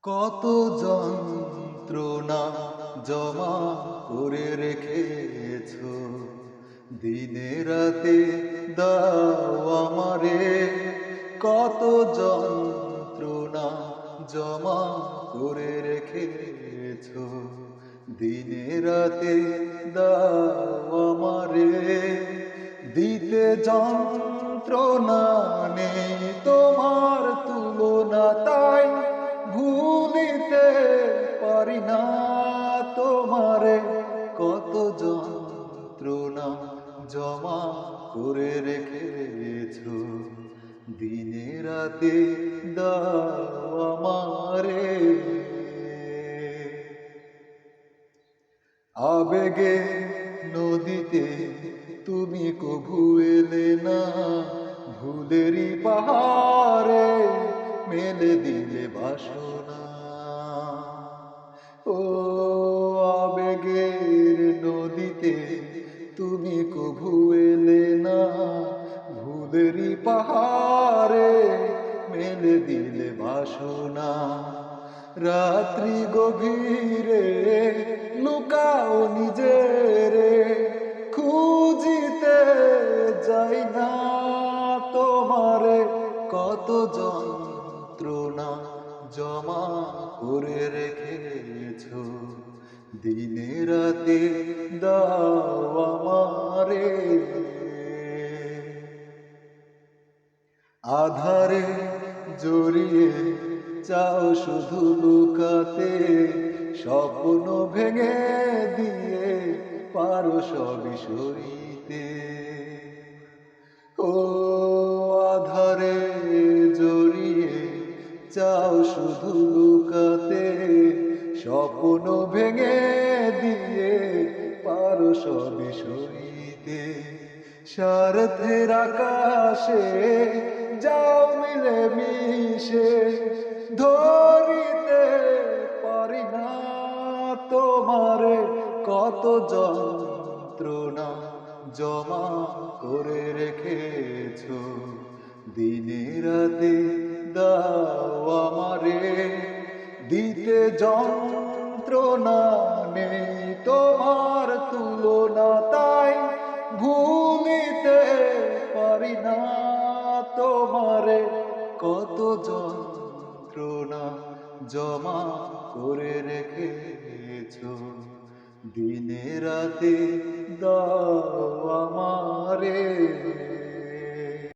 কত যন্ত্রণা জমা করে রেখেছ, দিনে রাতে দাও আমারে। কত যন্ত্রণা জমা করে রেখেছ, দিনে রাতে দাও আমারে। দিতে যন্ত্রণা নেই তোমার তুলনা, তাই ভুলিতে পারি না তোমারে। কত যন্ত্রণা জমা করে রেখেছ, দিনে রাতে দাও আমারে। আবেগে নদীতে তুমি কভু এলে না, ভুলেরই পাহাড়ে মেলে দিলে বাসনা। ও আবেগের নদীতে তুমি কভু এলে না, ভুলেরই পাহাড়ে মেলে দিলে বাসনা। রাত্রি গভীরে লুকাও নিজেরে, খুঁজিতে যাই না তোমারে। কত যন্ত্রণা জমা করে রেখেছ, দিনে রাতে দাও আমারে। আধারে জড়িয়ে চাও শুধু লুকাতে, স্বপ্ন ভেঙে দিয়ে পারো সবই সইতে। ও আধারে জড়িয়ে চাও শুধু লুকাতে, স্বপ্ন ভেঙে দিয়ে পারো সবই সইতে। স্বার্থের আকাশে যাও মিলে মিশে, ধরিতে পারি না তোমারে। কত যন্ত্রণা জমা করে রেখেছ, দিনে রাতে দাও আমারে। দিতে যন্ত্রণা নেই তোমার তুলনা, তাই ভুলিতে পারি না তোমারে। কত যন্ত্রণা জমা করে রেখেছ, দিনে রাতে দাও আমারে।